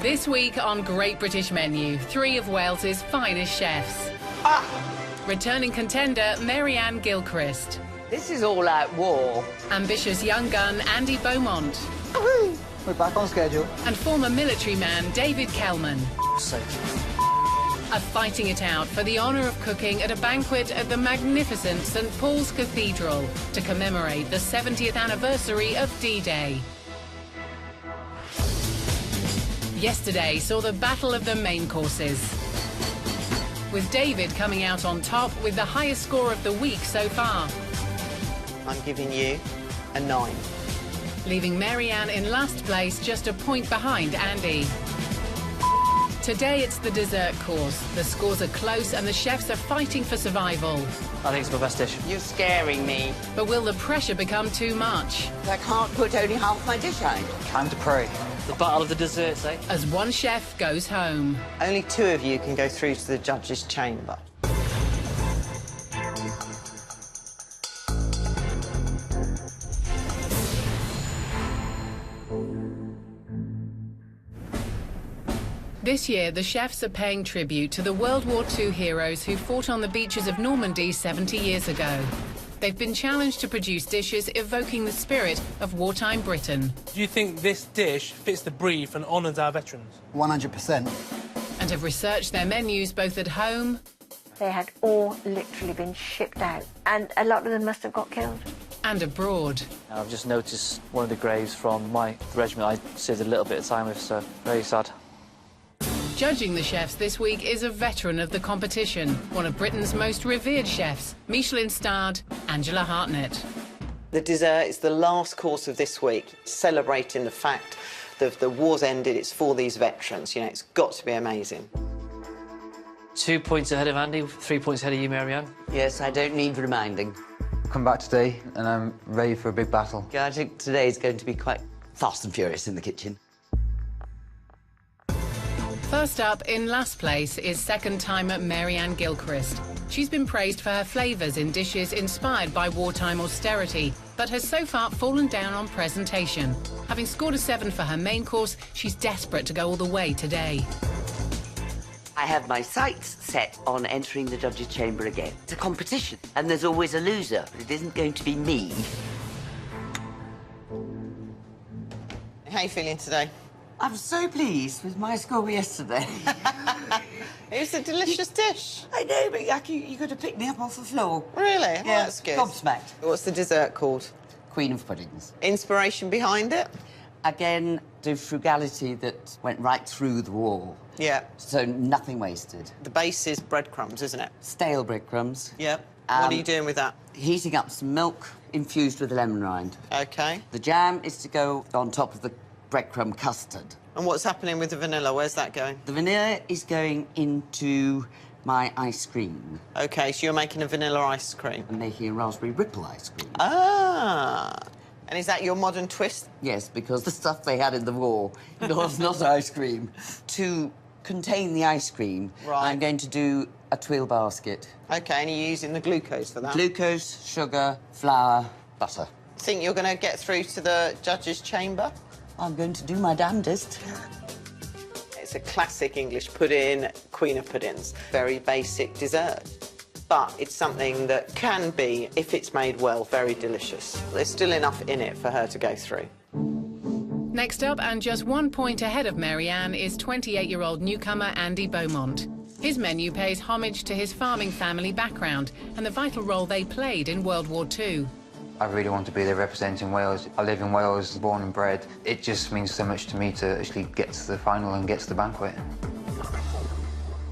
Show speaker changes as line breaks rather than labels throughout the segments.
This week on Great British Menu, 3 of Wales's finest chefs. Returning contender Mary-Anne Gilchrist.
This is all out war.
Ambitious young gun Andy Beaumont.
We're back on schedule.
And former military man David Kelman. Are fighting it out for the honour of cooking at a banquet at the magnificent St Paul's Cathedral to commemorate the 70th anniversary of D-Day. Yesterday saw the battle of the main courses, with David coming out on top with the highest score of the week so far.
I'm giving you a 9.
Leaving Mary-Anne in last place, just a point behind Andy. Today it's the dessert course. The scores are close and the chefs are fighting for survival.
I think it's my best dish.
You're scaring me.
But will the pressure become too much?
I can't put only half my dish out.
Time to pray.
The battle of the desserts, eh?
As one chef goes home.
Only 2 of you can go through to the judges' chamber.
This year, the chefs are paying tribute to the World War II heroes who fought on the beaches of Normandy 70 years ago. They've been challenged to produce dishes evoking the spirit of wartime Britain.
Do you think this dish fits the brief and honours our veterans?
100%.
And have researched their menus both at home.
They had all literally been shipped out, and a lot of them must have got killed.
And abroad.
I've just noticed one of the graves from the regiment I served a little bit of time with, so very sad.
Judging the chefs this week is a veteran of the competition, one of Britain's most revered chefs, Michelin-starred Angela Hartnett.
The dessert is the last course of this week, celebrating the fact that the war's ended, it's for these veterans. You know, it's got to be amazing.
2 points ahead of Andy, 3 points ahead of you, Mary-Anne.
Yes, I don't need reminding.
Come back today and I'm ready for a big battle.
I think today is going to be quite fast and furious in the kitchen.
First up, in last place, is second-timer Mary-Anne Gilchrist. She's been praised for her flavours in dishes inspired by wartime austerity, but has so far fallen down on presentation. Having scored a 7 for her main course, she's desperate to go all the way today.
I have my sights set on entering the judges' chamber again. It's a competition, and there's always a loser, but it isn't going to be me.
How are you feeling today?
I'm so pleased with my score yesterday.
It was a delicious dish.
I know, but you could have picked me up off the floor.
Really? Well,
Yeah,
that's good.
gobsmacked.
What's the dessert called?
Queen of puddings.
Inspiration behind it?
Again, the frugality that went right through the wall.
Yeah.
So nothing wasted.
The base is breadcrumbs, isn't it?
Stale breadcrumbs.
Yeah. What are you doing with that?
Heating up some milk infused with a lemon rind.
OK.
The jam is to go on top of the breadcrumb custard.
And what's happening with the vanilla? Where's that going?
The vanilla is going into my ice cream.
OK, so you're making a vanilla ice cream.
I'm making a raspberry ripple ice cream.
Ah. And is that your modern twist?
Yes, because the stuff they had in the war was not ice cream. To contain the ice cream,
Right.
I'm going to do a twill basket.
OK, and you're using the glucose for that?
Glucose, sugar, flour, butter.
Think you're going to get through to the judges' chamber?
I'm going to do my damnedest.
It's a classic English pudding, queen of puddings. Very basic dessert. But it's something that can be, if it's made well, very delicious. There's still enough in it for her to go through.
Next up, and just 1 point ahead of Mary-Anne, is 28-year-old newcomer Andy Beaumont. His menu pays homage to his farming family background and the vital role they played in World War II.
I really want to be there representing Wales. I live in Wales, born and bred. It just means so much to me to actually get to the final and get to the banquet.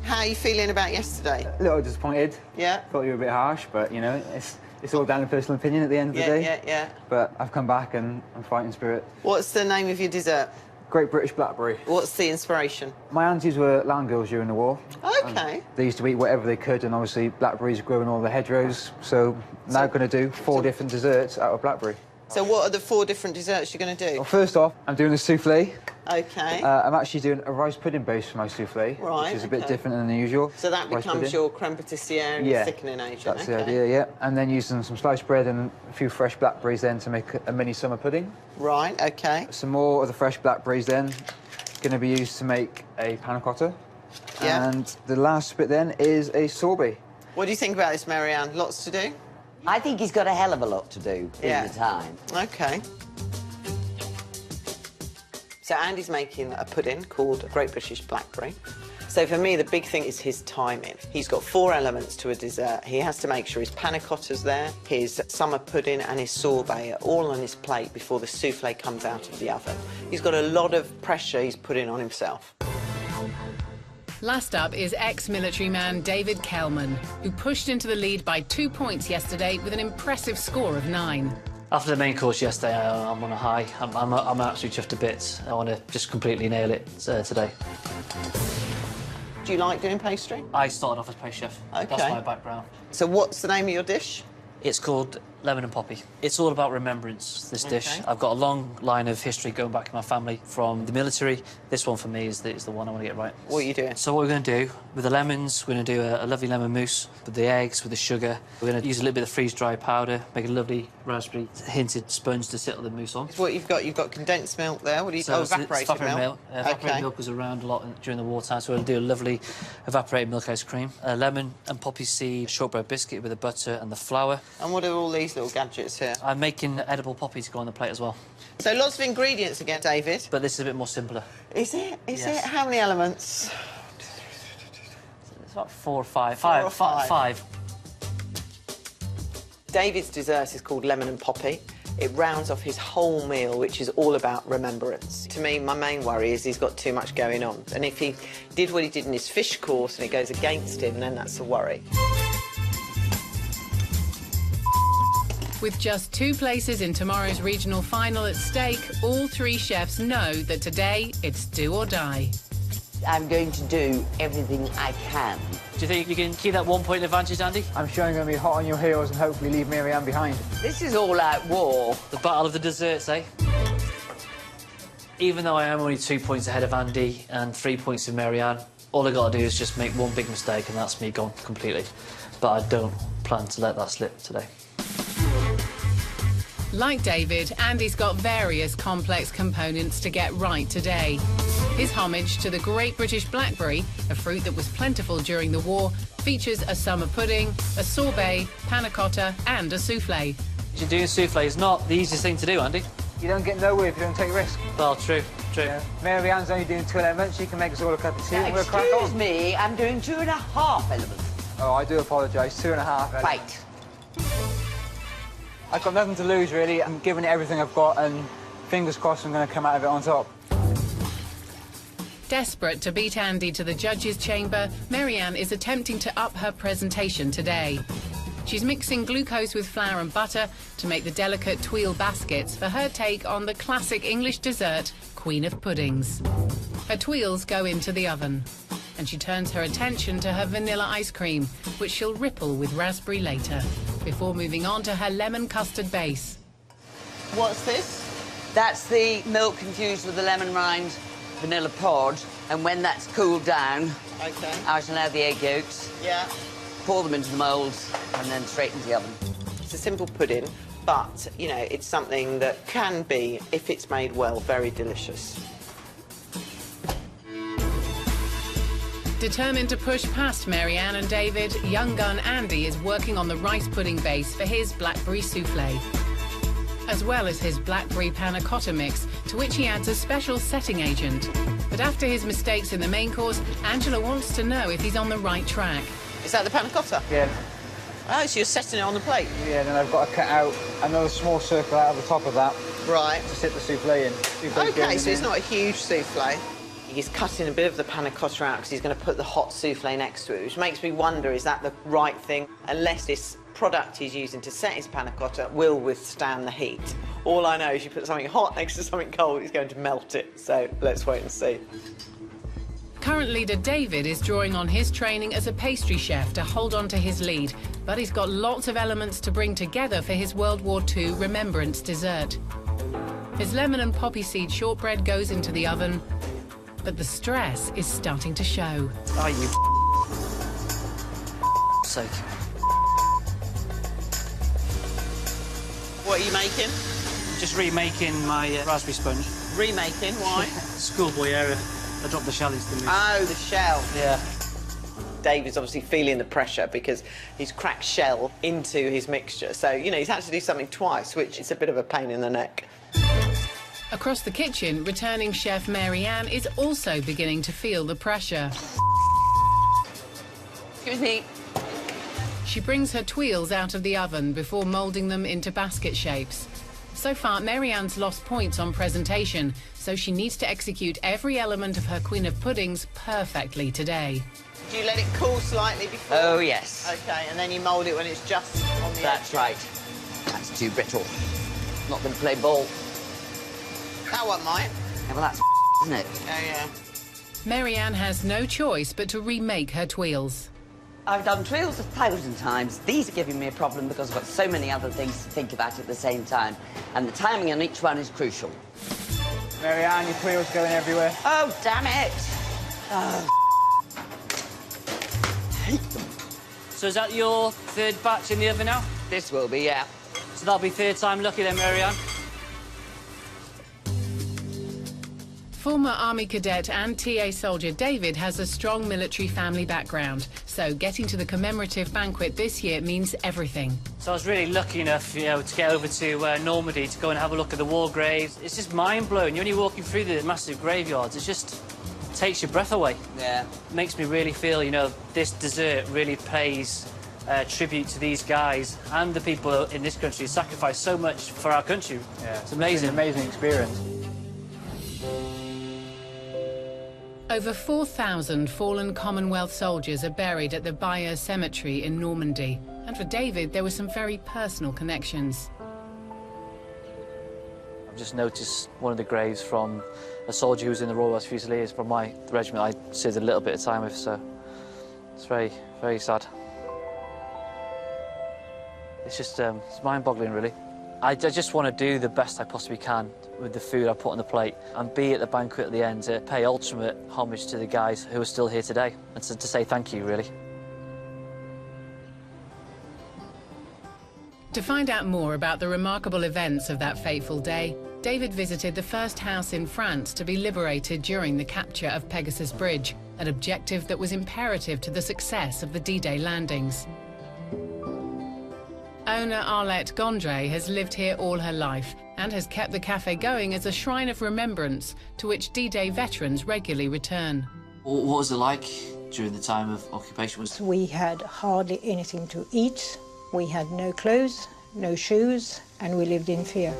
How are you feeling about yesterday?
A little disappointed.
Yeah?
Thought you were a bit harsh, but, you know, it's all down to personal opinion at the end of the day.
Yeah.
But I've come back and I'm fighting spirit.
What's the name of your dessert?
Great British Blackberry.
What's the inspiration?
My aunties were land girls during the war.
OK.
They used to eat whatever they could, and obviously blackberries grow in all the hedgerows. So now going to do 4 different desserts out of blackberry.
So what are the 4 different desserts you're going to do?
Well, first off, I'm doing a souffle.
OK.
I'm actually doing a rice pudding base for my souffle,
Right,
which is a bit
okay.
different than the usual.
So that
rice
becomes
pudding.
your creme pâtissière and your thickening agent.
That's the
OK.
idea, yeah. And then using some sliced bread and a few fresh blackberries then to make a mini summer pudding.
Right, OK.
Some more of the fresh blackberries then, going to be used to make a panna cotta.
Yeah.
And the last bit then is a sorbet.
What do you think about this, Marianne? Lots to do?
I think he's got a hell of a lot to do
Yeah.
in the time.
OK. So Andy's making a pudding called Great British Blackberry. So for me, the big thing is his timing. He's got 4 elements to a dessert. He has to make sure his panna cotta's there, his summer pudding and his sorbet are all on his plate before the souffle comes out of the oven. He's got a lot of pressure he's putting on himself.
Last up is ex-military man David Kelman, who pushed into the lead by 2 points yesterday with an impressive score of 9.
After the main course yesterday, I'm on a high. I'm absolutely chuffed to bits. I want to just completely nail it today.
Do you like doing pastry?
I started off as pastry chef.
OK.
That's my background.
So what's the name of your dish?
It's called Lemon and Poppy. It's all about remembrance, this dish.
OK.
I've got a long line of history going back in my family from the military. This one for me is the one I want to get right.
What are you doing?
So what we're going to do, with the lemons, we're going to do a lovely lemon mousse. With the eggs, with the sugar, we're going to use a little bit of freeze-dried powder, make a lovely raspberry hinted sponge to settle the mousse on.
What you've got condensed milk there. What do you...
So
oh,
it's
evaporated milk.
Evaporated milk was around a lot during the wartime, so we'll do a lovely evaporated milk ice cream. A lemon and poppy seed shortbread biscuit with the butter and the flour.
And what are all these little gadgets here?
I'm making edible poppy to go on the plate as well.
So lots of ingredients again, David.
But this is a bit more simpler.
Is it? Is
Yes.
it? How many elements?
It's about 4 or 5.
4 or 5.
5.
David's dessert is called Lemon and Poppy. It rounds off his whole meal, which is all about remembrance. To me, my main worry is he's got too much going on. And if he did what he did in his fish course and it goes against him, then that's a worry.
With just 2 places in tomorrow's regional final at stake, all 3 chefs know that today it's do or die.
I'm going to do everything I can.
Do you think you can keep that 1 point advantage, Andy?
I'm sure you're going to be hot on your heels and hopefully leave Marianne behind.
This is all-out war.
The battle of the desserts, eh? Even though I am only 2 points ahead of Andy and 3 points of Marianne, all I got to do is just make one big mistake and that's me gone completely. But I don't plan to let that slip today.
Like David, Andy's got various complex components to get right today. His homage to the Great British Blackberry, a fruit that was plentiful during the war, features a summer pudding, a sorbet, panna cotta and a souffle.
Doing souffle is not the easiest thing to do, Andy.
You don't get nowhere if you don't take risks.
Well, true.
Marianne's only doing 2 elements. She can make us all a cup of tea and we'll crack
Excuse
on.
me, I'm doing 2.5 elements.
Oh, I do apologise. 2.5.
Right.
I've got nothing to lose, really. I'm giving it everything I've got, and fingers crossed I'm going to come out of it on top.
Desperate to beat Andy to the judges' chamber, Marianne is attempting to up her presentation today. She's mixing glucose with flour and butter to make the delicate tuile baskets for her take on the classic English dessert, Queen of Puddings. Her tuiles go into the oven, and she turns her attention to her vanilla ice cream, which she'll ripple with raspberry later, before moving on to her lemon custard base.
What's this?
That's the milk infused with the lemon rind vanilla pod, and when that's cooled down,
OK.
I shall add the egg yolks,
Yeah.
pour them into the moulds, and then straight into the oven.
It's a simple pudding, but, you know, it's something that can be, if it's made well, very delicious.
Determined to push past Marianne and David, young gun Andy is working on the rice pudding base for his blackberry souffle, as well as his blackberry panna cotta mix, to which he adds a special setting agent. But after his mistakes in the main course, Angela wants to know if he's on the right track.
Is that the panna cotta?
Yeah.
Oh, so you're setting it on the plate?
Yeah, then I've got to cut out another small circle out of the top of that
Right.
to sit the souffle in.
OK, so it's not a huge souffle. He's cutting a bit of the panna cotta out because he's going to put the hot souffle next to it, which makes me wonder, is that the right thing? Unless this product he's using to set his panna cotta will withstand the heat. All I know is you put something hot next to something cold, it's going to melt it. So let's wait and see.
Current leader David is drawing on his training as a pastry chef to hold on to his lead, but he's got lots of elements to bring together for his World War II remembrance dessert. His lemon and poppy seed shortbread goes into the oven, but the stress is starting to show.
Oh, you sake.
What are you making?
Just remaking my raspberry sponge.
Remaking, why?
Schoolboy area. I dropped the shell into the mousse.
Oh, the shell.
Yeah.
David's obviously feeling the pressure because he's cracked shell into his mixture. So, you know, he's had to do something twice, which is a bit of a pain in the neck.
Across the kitchen, returning chef Mary Ann is also beginning to feel the pressure.
Excuse me.
She brings her tuiles out of the oven before moulding them into basket shapes. So far, Mary Ann's lost points on presentation, so she needs to execute every element of her Queen of Puddings perfectly today.
Do you let it cool slightly before?
Oh, yes.
OK, and then you mould it when it's just on the
That's
edge.
right. That's too brittle. Not going to play ball.
That one might.
Yeah, well, that's isn't it?
Oh, yeah.
Mary Ann has no choice but to remake her tuiles.
I've done tuiles 1,000 times. These are giving me a problem because I've got so many other things to think about at the same time. And the timing on each one is crucial.
Mary Ann, your tuile's going everywhere.
Oh, damn it! Oh,
So is that your third batch in the oven now?
this will be, yeah.
So that'll be third time lucky then, Mary Ann.
Former Army cadet and TA soldier David has a strong military family background, so getting to the commemorative banquet this year means everything.
So I was really lucky enough, you know, to get over to Normandy to go and have a look at the war graves. It's just mind-blowing. You're only walking through the massive graveyards. It just takes your breath away.
Yeah.
It makes me really feel, you know, this dessert really pays tribute to these guys and the people in this country who sacrificed so much for our country.
Yeah.
It's amazing.
It's an amazing experience.
Over 4,000 fallen Commonwealth soldiers are buried at the Bayeux Cemetery in Normandy. And for David, there were some very personal connections.
I've just noticed one of the graves from a soldier who was in the Royal Welsh Fusiliers from the regiment I served a little bit of time with, so it's very, very sad. It's just, it's mind-boggling, really. I just want to do the best I possibly can with the food I put on the plate and be at the banquet at the end to pay ultimate homage to the guys who are still here today and to say thank you, really.
To find out more about the remarkable events of that fateful day, David visited the first house in France to be liberated during the capture of Pegasus Bridge, an objective that was imperative to the success of the D-Day landings. Owner Arlette Gondry has lived here all her life and has kept the cafe going as a shrine of remembrance to which D-Day veterans regularly return.
What was it like during the time of occupation?
We had hardly anything to eat. We had no clothes, no shoes, and we lived in fear.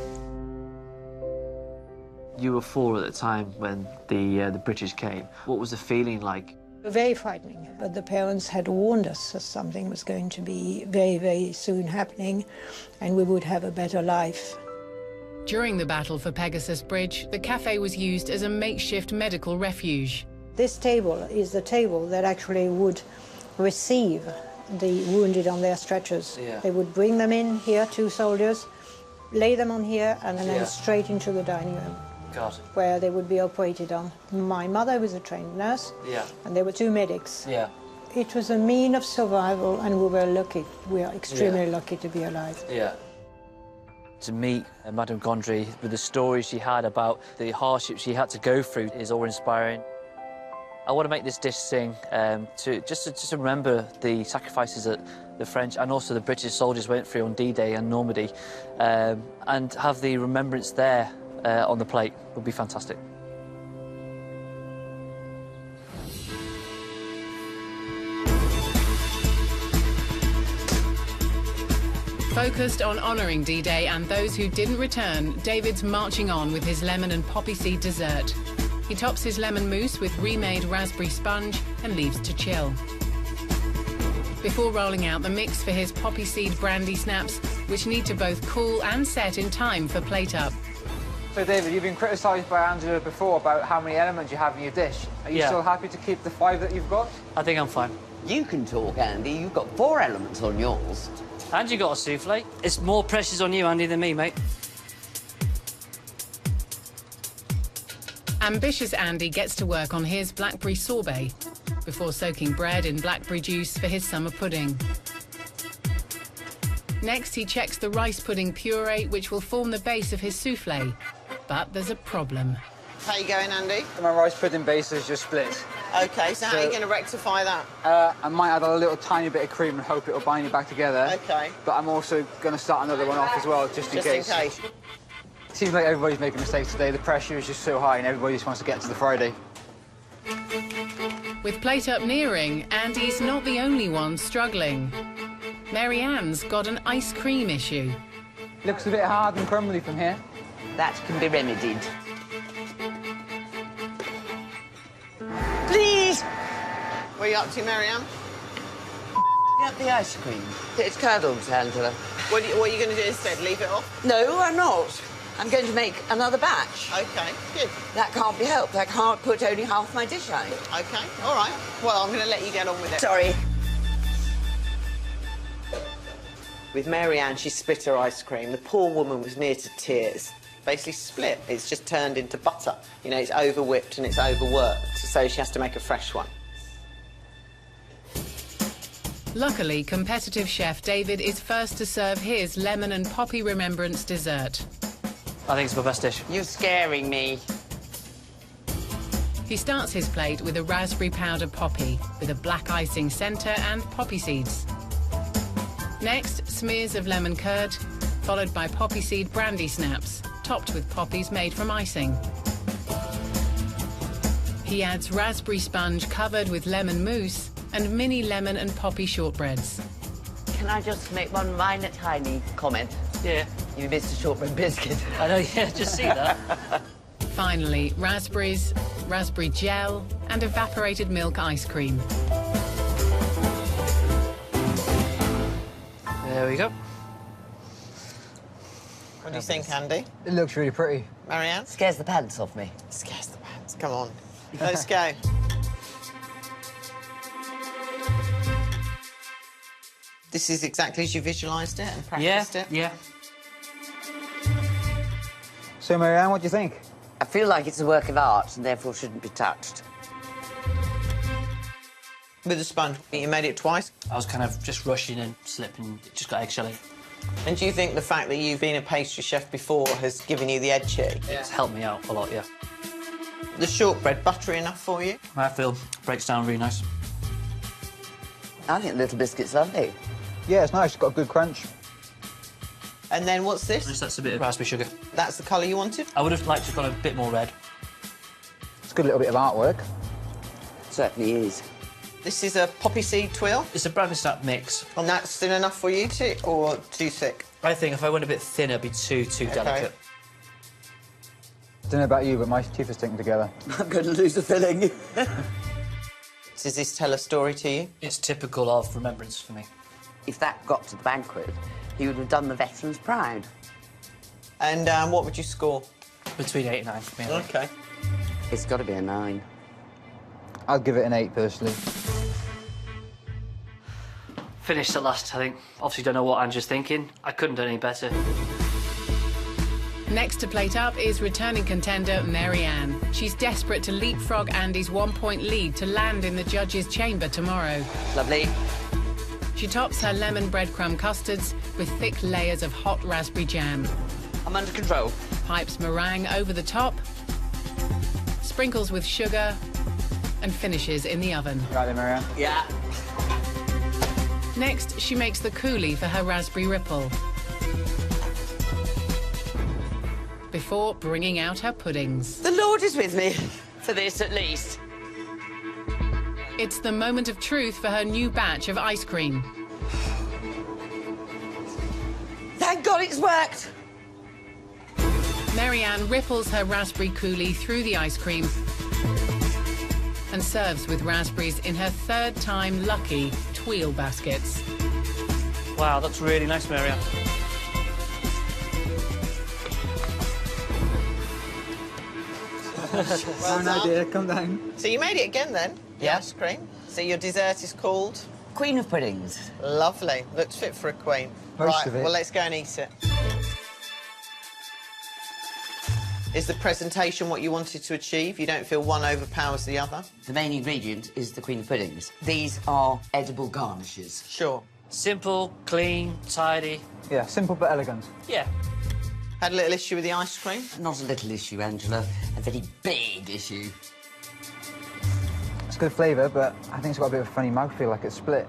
You were 4 at the time when the British came. What was the feeling like?
Very frightening, but the parents had warned us that something was going to be very, very soon happening, and we would have a better life.
During the battle for Pegasus Bridge, the cafe was used as a makeshift medical refuge.
This table is the table that actually would receive the wounded on their stretchers.
Yeah.
They would bring them in here, 2 soldiers, lay them on here, and then
Yeah.
straight into the dining room,
God.
where they would be operated on. My mother was a trained nurse,
Yeah.
and there were 2 medics.
Yeah.
It was a mean of survival, and we were lucky. We are extremely lucky to be alive.
Yeah. To meet Madame Gondry with the stories she had about the hardships she had to go through is awe-inspiring. I want to make this dish sing to remember the sacrifices that the French and also the British soldiers went through on D-Day and Normandy, and have the remembrance there on the plate would be fantastic.
Focused on honouring D-Day and those who didn't return, David's marching on with his lemon and poppy seed dessert. He tops his lemon mousse with remade raspberry sponge and leaves to chill. Before rolling out the mix for his poppy seed brandy snaps, which need to both cool and set in time for plate up.
So, David, you've been criticised by Angela before about how many elements you have in your dish. Are you still happy to keep the 5 that you've got?
I think I'm fine.
You can talk, Andy. You've got 4 elements on yours.
And you got a souffle. It's more pressures on you, Andy, than me, mate.
Ambitious Andy gets to work on his blackberry sorbet before soaking bread in blackberry juice for his summer pudding. Next, he checks the rice pudding puree, which will form the base of his souffle. But there's a problem.
How you going, Andy?
My rice pudding base is just split.
OK, so how are you going to rectify that?
I might add a little tiny bit of cream and hope it'll bind it back together.
OK.
But I'm also going to start another one off as well, just in case.
Just in case.
It seems like everybody's making mistakes today. The pressure is just so high and everybody just wants to get to the Friday.
With plate up nearing, Andy's not the only one struggling. Mary Ann's got an ice cream issue.
Looks a bit hard and crumbly from here.
That can be remedied.
Please! What are you up to, Mary Ann?
Get the ice cream. It's curdled, Angela.
What are you going to do instead? Leave it off?
No, I'm not. I'm going to make another batch.
OK, good.
That can't be helped. I can't put only half my dish out.
OK, all right. Well, I'm going to let you get on with it.
Sorry.
With Mary Ann, she split her ice cream. The poor woman was near to tears. Basically split. It's just turned into butter. You know, it's over-whipped and it's overworked, so she has to make a fresh one.
Luckily, competitive chef David is first to serve his lemon and poppy remembrance dessert.
I think it's my best dish.
You're scaring me.
He starts his plate with a raspberry powder poppy, with a black icing centre and poppy seeds. Next, smears of lemon curd, followed by poppy seed brandy snaps, topped with poppies made from icing. He adds raspberry sponge covered with lemon mousse and mini lemon and poppy shortbreads.
Can I just make one minor tiny comment?
Yeah.
You missed a shortbread biscuit.
I know, yeah, just see that.
Finally, raspberries, raspberry gel and evaporated milk ice cream.
There we go.
What do you think, Andy?
It looks really pretty.
Mary Ann?
Scares the pants off me.
Scares the pants. Come on. Let's go. This is exactly as you visualised it and practised it?
Yeah.
So, Marianne, what do you think?
I feel like it's a work of art and therefore shouldn't be touched.
With the sponge, you made it twice.
I was kind of just rushing and slipping, it just got eggshelly.
And do you think the fact that you've been a pastry chef before has given you the edge here?
It's helped me out a lot, yeah.
The shortbread, buttery enough for you?
I feel breaks down really nice.
I think Little Biscuit's lovely.
Yeah, it's nice. It's got a good crunch.
And then what's this?
Just that's a bit of raspberry sugar.
That's the colour you wanted?
I would have liked to have got a bit more red.
It's a good little bit of artwork.
Certainly is.
This is a poppy seed twill.
It's a brandy snap mix.
And that's thin enough for you to, or too thick?
I think if I went a bit thinner, it'd be too delicate.
I don't know about you, but my teeth are sticking together.
I'm going to lose the filling.
Does this tell a story to you?
It's typical of remembrance for me.
If that got to the banquet, he would have done the veterans proud.
And what would you score?
Between 8 and 9 for me. I think.
OK.
It's got to be a 9.
I'd give it an 8, personally.
Finished at last, I think. Obviously don't know what Angela's thinking. I couldn't have done any better.
Next to plate up is returning contender Mary Ann. She's desperate to leapfrog Andy's 1-point lead to land in the judges' chamber tomorrow.
Lovely.
She tops her lemon breadcrumb custards with thick layers of hot raspberry jam.
I'm under control.
Pipes meringue over the top, sprinkles with sugar, and finishes in the oven.
Right then, Marianne.
Yeah.
Next, she makes the coulis for her raspberry ripple, before bringing out her puddings.
The Lord is with me, for this at least.
It's the moment of truth for her new batch of ice cream.
Thank God it's worked.
Mary Ann ripples her raspberry coulis through the ice cream and serves with raspberries in her third time lucky Tweel baskets.
Wow, that's really nice, Marianne.
Well done.
Dear, come down.
So you made it again then? The
Yeah.
ice cream. So your dessert is called?
Queen of puddings.
Lovely. Looks fit for a queen.
Most
right,
of it.
well, let's go and eat it. Is the presentation what you wanted to achieve? You don't feel one overpowers the other?
The main ingredient is the Queen of puddings. These are edible garnishes.
Sure.
Simple, clean, tidy.
Yeah, simple but elegant.
Yeah.
Had a little issue with the ice cream?
Not a little issue, Angela. A very big issue.
It's good flavour, but I think it's got a bit of a funny mouthfeel, like it's split.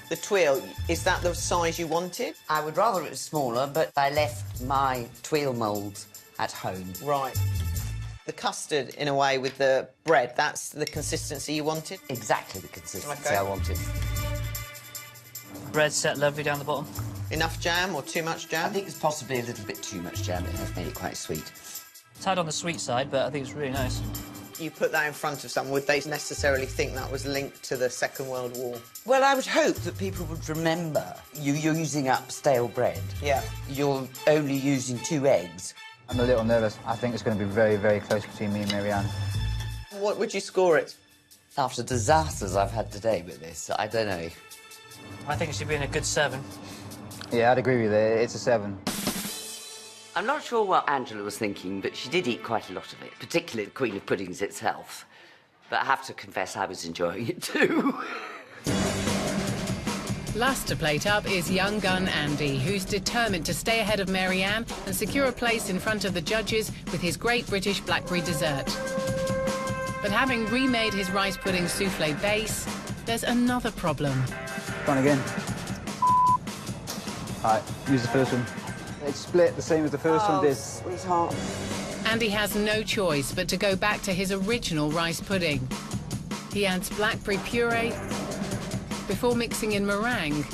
The tweel, is that the size you wanted?
I would rather it was smaller, but I left my tweel moulds at home.
Right. The custard, in a way, with the bread, that's the consistency you wanted?
Exactly the consistency
Okay.
I wanted.
Bread set lovely down the bottom.
Enough jam or too much
I
jam?
think it's possibly a little bit too much jam. It has made it quite sweet.
Tad on the sweet side, but I think it's really nice.
You put that in front of someone, would they necessarily think that was linked to the Second World War?
Well, I would hope that people would remember you're using up stale bread.
Yeah.
You're only using 2 eggs.
I'm a little nervous. I think it's going to be very, very close between me and Marianne.
What would you score it?
After disasters I've had today with this, I don't know.
I think it should be in a good 7.
Yeah, I'd agree with you. It's a 7.
I'm not sure what Angela was thinking, but she did eat quite a lot of it, particularly the Queen of Puddings itself. But I have to confess I was enjoying it too.
Last to plate up is young gun Andy, who's determined to stay ahead of Marianne and secure a place in front of the judges with his Great British Blackberry dessert. But having remade his rice pudding souffle base, there's another problem.
Try again. All right, use the first one. It's split the same as the first one did.
Sweetheart.
Andy has no choice but to go back to his original rice pudding. He adds blackberry puree before mixing in meringue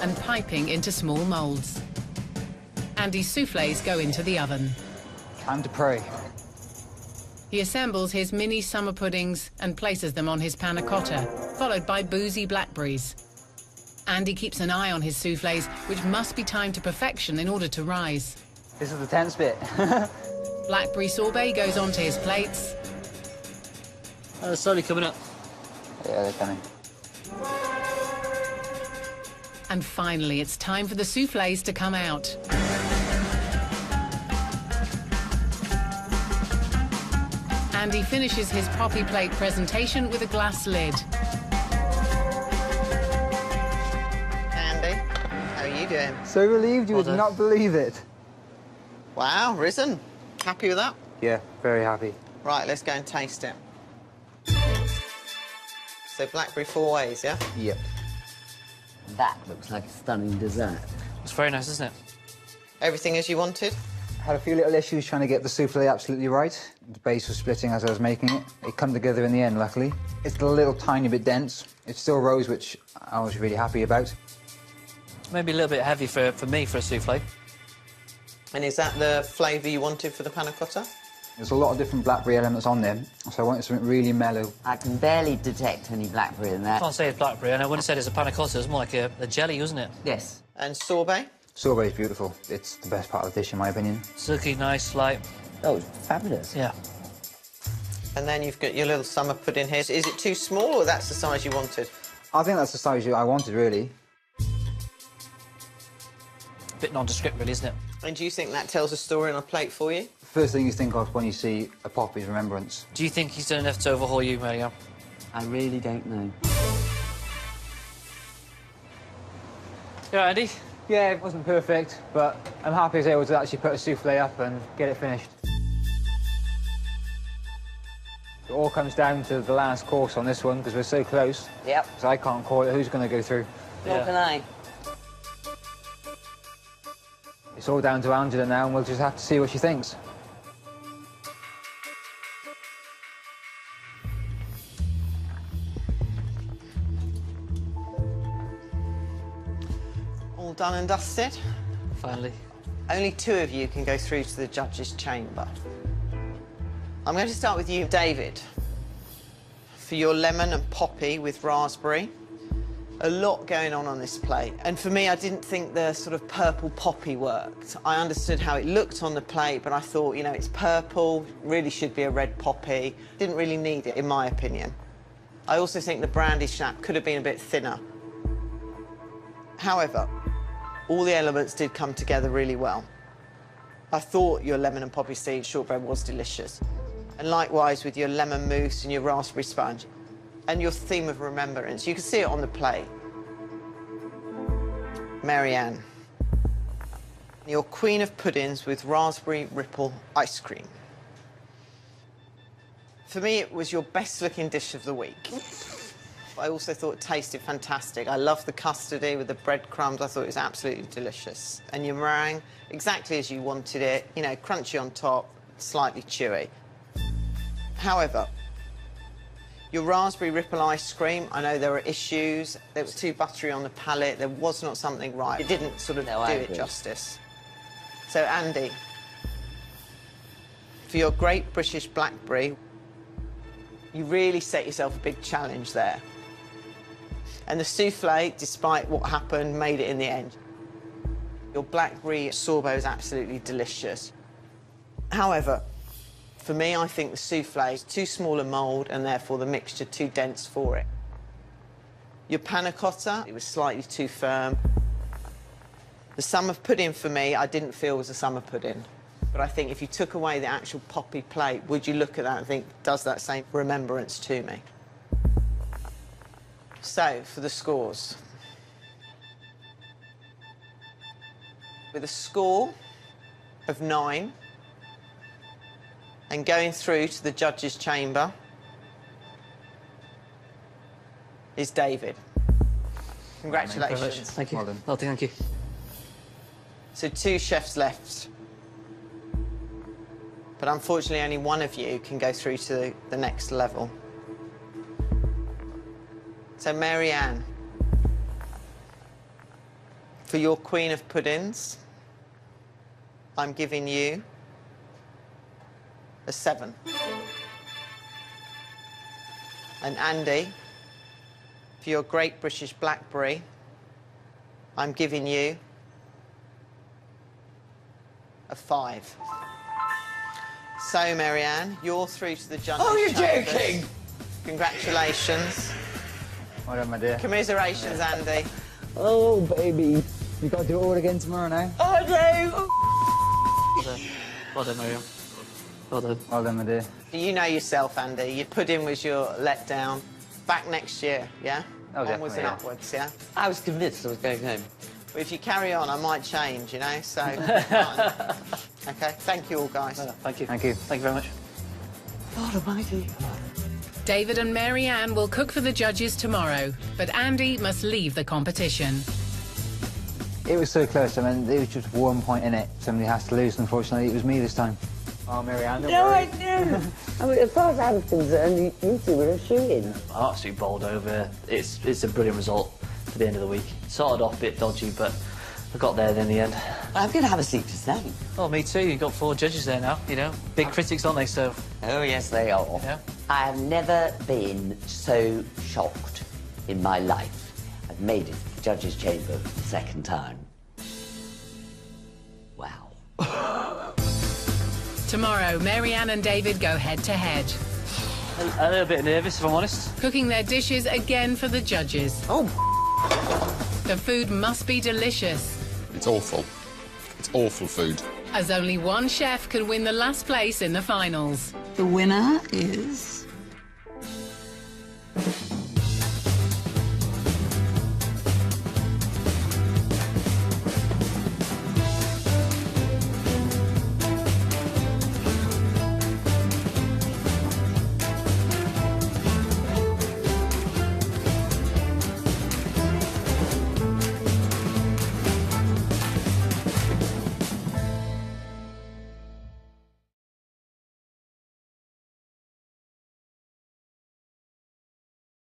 and piping into small moulds. Andy's soufflés go into the oven.
Time to pray.
He assembles his mini summer puddings and places them on his panna cotta, followed by boozy blackberries. Andy keeps an eye on his soufflés, which must be timed to perfection in order to rise.
This is the tense bit.
Blackberry sorbet goes onto his plates.
Oh, it's slowly coming up.
Yeah, they're coming.
And finally, it's time for the soufflés to come out. Andy finishes his poppy plate presentation with a glass lid.
Andy, how are you doing?
So relieved you
Well
would
done.
not believe it.
Wow, risen. Happy with that?
Yeah, very happy.
Right, let's go and taste it. So blackberry 4 ways, yeah?
Yep.
That looks like a stunning dessert.
It's very nice, isn't it?
Everything as you wanted?
Had a few little issues trying to get the souffle absolutely right. The base was splitting as I was making it. It come together in the end, luckily. It's a little tiny bit dense. It still rose, which I was really happy about.
Maybe a little bit heavy for me for a souffle.
And is that the flavour you wanted for the panna cotta?
There's a lot of different blackberry elements on there, so I wanted something really mellow.
I can barely detect any blackberry in
I
that.
can't say it's blackberry, and I wouldn't say it's a panna cotta. It's more like a jelly, isn't it?
Yes.
And sorbet?
Sorbet's beautiful. It's the best part of the dish, in my opinion.
Silky, nice, light.
Oh, fabulous.
Yeah.
And then you've got your little summer pudding here. Is it too small or that's the size you wanted?
I think that's the size I wanted, really.
A bit nondescript, really, isn't it?
And do you think that tells a story on a plate for you?
First thing you think of when you see a poppy's remembrance.
Do you think he's done enough to overhaul you, Marianne?
I really don't know.
Yeah, Andy?
Yeah, it wasn't perfect, but I'm happy I was able to actually put a souffle up and get it finished. It all comes down to the last course on this one, because we're so close.
Yep.
So I can't call it who's going to go through.
Nor can I.
It's all down to Angela now, and we'll just have to see what she thinks.
All done and dusted?
Finally.
Only 2 of you can go through to the judge's chamber. I'm going to start with you, David. For your lemon and poppy with raspberry. A lot going on this plate. And for me, I didn't think the sort of purple poppy worked. I understood how it looked on the plate, but I thought, you know, it's purple, really should be a red poppy. Didn't really need it, in my opinion. I also think the brandy snap could have been a bit thinner. However, all the elements did come together really well. I thought your lemon and poppy seed shortbread was delicious. And likewise with your lemon mousse and your raspberry sponge. and your theme of remembrance. You can see it on the plate. Mary-Ann, your queen of puddings with raspberry ripple ice cream. For me, it was your best-looking dish of the week. I also thought it tasted fantastic. I loved the custardy with the breadcrumbs. I thought it was absolutely delicious. And your meringue, exactly as you wanted it, you know, crunchy on top, slightly chewy. However, your raspberry ripple ice cream, I know there were issues. It was too buttery on the palate. There was not something right. It didn't sort of do it justice. So, Andy, for your Great British Blackberry, you really set yourself a big challenge there. And the souffle, despite what happened, made it in the end. Your blackberry sorbet is absolutely delicious. However, for me, I think the souffle is too small a mould and therefore the mixture too dense for it. Your panna cotta, it was slightly too firm. The summer pudding for me, I didn't feel was a summer pudding. But I think if you took away the actual poppy plate, would you look at that and think, does that say remembrance to me? So, for the scores. With a score of 9, and going through to the judges' chamber, is David. Congratulations.
Thank you.
Well done.
Well, thank you.
So 2 chefs left. But unfortunately, only one of you can go through to the next level. So, Mary-Ann, for your Queen of Puddings, I'm giving you a 7. And Andy, for your Great British Blackberry, I'm giving you a 5. So, Mary-Ann, you're through to the judges'
Oh, you're
chambers.
joking!
Congratulations.
Well done, my dear.
Commiserations, Andy.
Oh, baby. You've got to do it all again tomorrow now.
Oh, no!
Well done, Miriam. Well done.
Well done, my dear.
You know yourself, Andy. Your pudding was your letdown. Back next year, yeah?
Oh,
Onwards and
definitely, yeah.
upwards, yeah?
I was convinced I was going home.
But if you carry on, I might change, you know, so... fine. OK, thank you all, guys.
Thank you.
Thank you.
Thank you very much.
God almighty.
David and Mary-Ann will cook for the judges tomorrow, but Andy must leave the competition.
It was so close. I mean, it was just 1 point in it. Somebody has to lose, unfortunately. It was me this time. Oh, Mary-Ann, don't worry.
No. I mean, as far as I was concerned, you two were a shoo-in.
I'm absolutely bowled over. It's a brilliant result for the end of the week. Started off a bit dodgy, but I got there in the end.
I'm going to have a seat to stand.
Oh, me too. You've got 4 judges there now, you know. Big critics, aren't they, so...
Oh, yes, they are.
Yeah.
I have never been so shocked in my life. I've made it to the judges' chamber for the 2nd time. Wow.
Tomorrow, Mary-Ann and David go head-to-head,
A little bit nervous, if I'm honest.
cooking their dishes again for the judges.
Oh.
The food must be delicious,
It's awful. It's awful food.
as only one chef can win the last place in the finals.
The winner is...